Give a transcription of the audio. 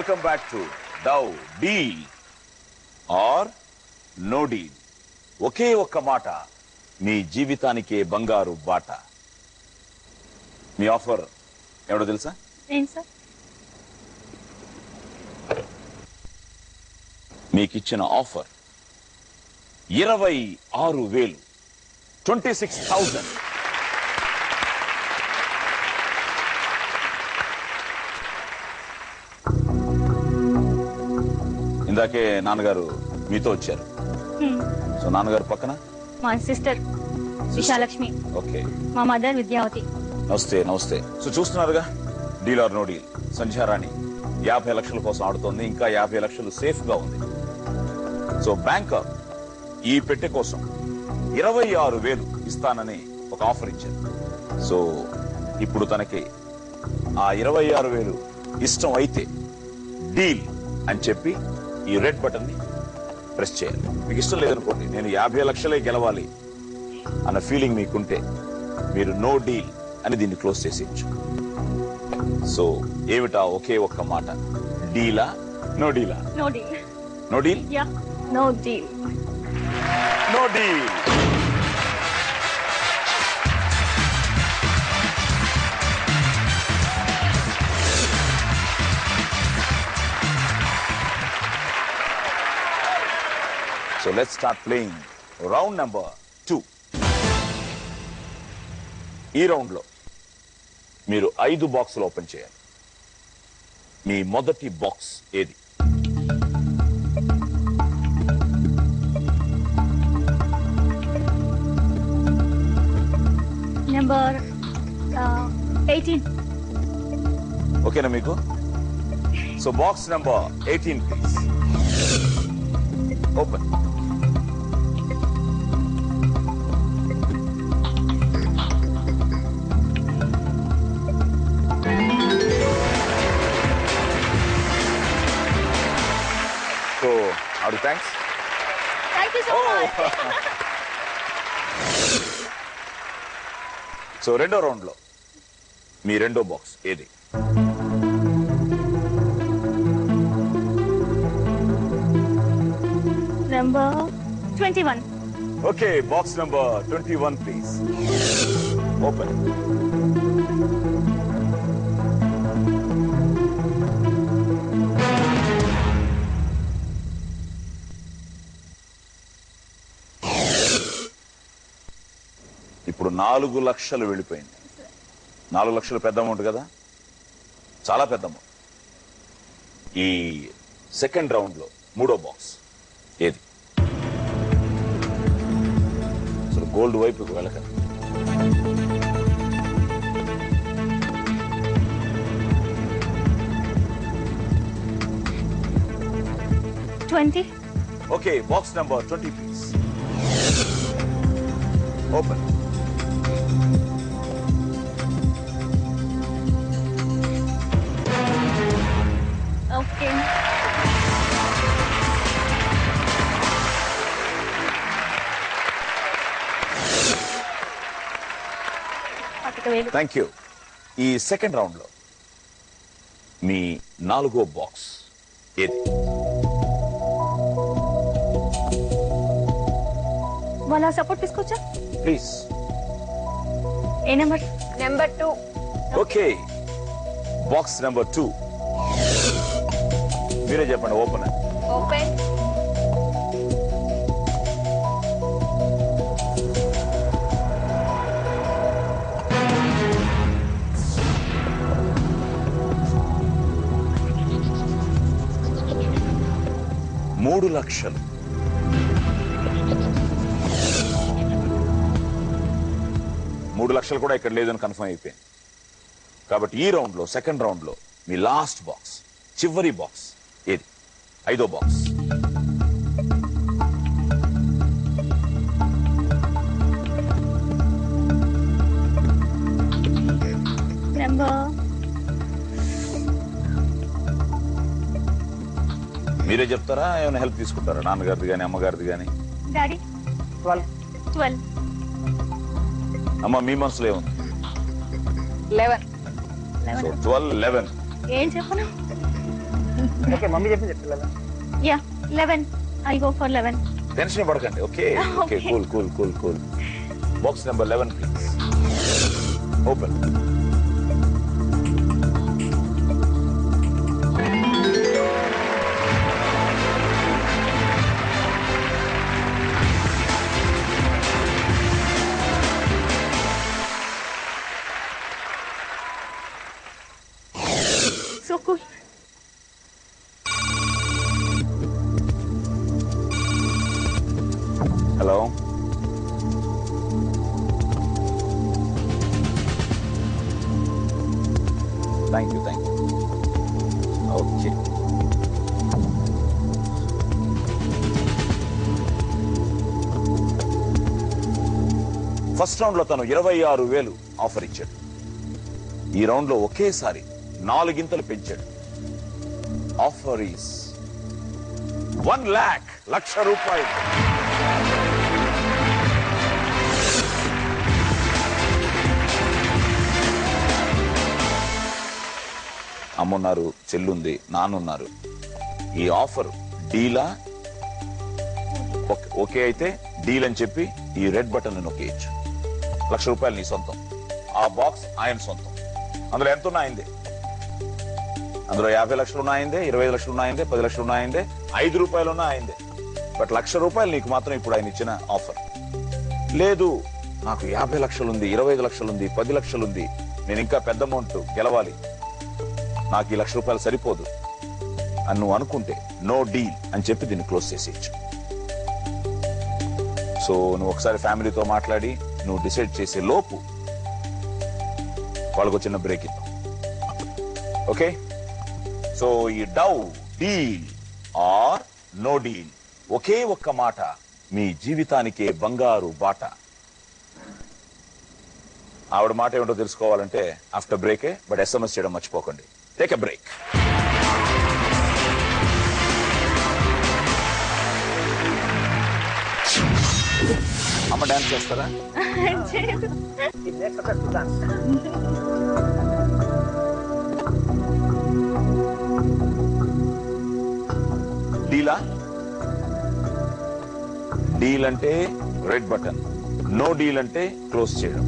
Welcome back to Dow Deal or No Deal. ఒకే ఒక్క మాట మీ జీవితానికే బంగారు బాట. మీ ఆఫర్ ఏమిటో తెలుసా? ఏం సార్? మీకు ఇచ్చిన ఆఫర్ 26,000, 26,000. ఇందాకే నాన్నగారు మీతో వచ్చారు. సో నాన్నగారు పక్కన మా సిస్టర్ విశాలక్ష్మి, ఓకే, మా మదర్ విద్యావతి. నమస్తే నమస్తే. సో చూస్తున్నారుగా, deal or no deal. Sandhyarani 50 లక్షల కోసం ఆడుతోంది. ఇంకా 50 లక్షలు సేఫ్ గా ఉంది. సో బ్యాంకర్ ఈ పెట్టె కోసం 26,000 ఇస్తానని ఒక ఆఫర్ ఇచ్చారు. సో ఇప్పుడు తనకి ఆ 26,000 ఇష్టం అయితే డీల్ అని చెప్పి ఈ రెడ్ బటన్ ని ప్రెస్ చేయాలి. మీకు ఇష్టం లేదనుకోండి, నేను 50 లక్షలే గెలవాలి అన్న ఫీలింగ్ మీకుంటే మీరు నో డీల్ అని దీన్ని క్లోజ్ చేసేయచ్చు. సో ఏమిటా ఒకే ఒక్క మాట? డీలా నో డీలా? No deal. No deal? Yeah, no deal. No deal. So let's start playing round number 2. ఈ రౌండ్ లో మీరు 5 బాక్సులు ఓపెన్ చేయాలి. మీ మొదటి బాక్స్ ఏది? నెంబర్ 18. ఓకేనా మీకు? So box number 18 please. Open. So ఆడు thanks. Thank you so much. So రెండో రౌండ్ లో మీ రెండో బాక్స్ ఏది? Number 21. Okay, box number 21 please. Open. ఇప్పుడు 4 లక్షలు వెళ్ళిపోయింది. 4 లక్షలు పెద్ద అమౌంట్ కదా, చాలా పెద్ద అమౌంట్. ఈ సెకండ్ రౌండ్ లో మూడో బాక్స్ ఏది? అసలు గోల్డ్ వైపుకు వెళ్ళకండి. Okay, box number 20 please. Open. Okay. Thank you. ఈ సెకండ్ రౌండ్ లో మీ 4వ బాక్స్ ఏది? వాళ్ళ సపోర్ట్ తీసుకోవచ్చా please? A number? Number 2. Okay, box number 2. మీరే చెప్పండి. ఓపెన్. ఓపెన్. $3 లక్షలు. $3 లక్షలు కూడా ఇక్కడ లేదని కన్ఫర్మ్ అయిపోయింది. కాబట్టి ఈ రౌండ్ లో, సెకండ్ రౌండ్ లో మీ లాస్ట్ బాక్స్, చివరి బాక్స్ ఏది? 5వ బాక్స్. నెంబర్. మీరే చెప్తారా, ఏమైనా హెల్ప్ తీసుకుంటారా? నాన్నగారిది కానీ అమ్మగారిది కానీ? డాడీ. 12. అమ్మ మీ మనసులో ఏముంది? 11. సో 12, 11. ఏం చెప్పను? ఓకే మమ్మీ చెప్పింది చెప్తా yeah 11. I go for 11. Tension పడకండి. Okay okay cool cool cool cool. Box number 11 please. Open. So cool. Hello. Thank you okay. First round లో తను 26,000 ఆఫర్ ఇచ్చాడు. ఈ రౌండ్ లో ఒకేసారి 4 గింతలు పెంచాడు. Offer is 1 lakh, ₹1,00,000. అమ్మున్నారు, చెల్లుంది, నాన్నున్నారు. ఈ ఆఫర్ డీలా? ఓకే అయితే డీల్ అని చెప్పి ఈ రెడ్ బటన్ నొక్కేయచ్చు. ₹1,00,000 నీ సొంతం. ఆ బాక్స్ ఆయన సొంతం. అందులో ఎంత ఉన్నాయింది? అందులో 50 లక్షలు ఉన్నాయిందే, 25 లక్షలు ఉన్నాయిందే, 10 లక్షలు ఉన్నాయిందే, ₹5 ఉన్నాయిందే. బట్ ₹1,00,000 నీకు మాత్రం ఇప్పుడు ఆయన ఇచ్చిన ఆఫర్. లేదు నాకు 50 లక్షలు ఉంది, 25 లక్షలు ఉంది, 10 లక్షలు ఉంది, నేను ఇంకా పెద్ద అమౌంట్ గెలవాలి, నాకు ఈ ₹1,00,000 సరిపోదు అని నువ్వు అనుకుంటే నో డీల్ అని చెప్పి దీన్ని క్లోజ్ చేసేయచ్చు. సో నువ్వు ఒకసారి ఫ్యామిలీతో మాట్లాడి నువ్వు డిసైడ్ చేసే లోపు వాళ్ళకు చిన్న బ్రేక్ ఇద్దాం. ఓకే? సో ఈ డీల్ ఆర్ నో డీల్, ఒకే ఒక్క మాట మీ జీవితానికే బంగారు బాట. ఆవిడ మాట ఏమిటో తెలుసుకోవాలంటే ఆఫ్టర్ బ్రేకే. బట్ SMS చేయడం మర్చిపోకండి. Take a break. అమ్మ డాన్స్ చేస్తారా? డీలా? డీల్ అంటే రెడ్ బటన్, నో డీల్ అంటే క్లోజ్ చేయడం.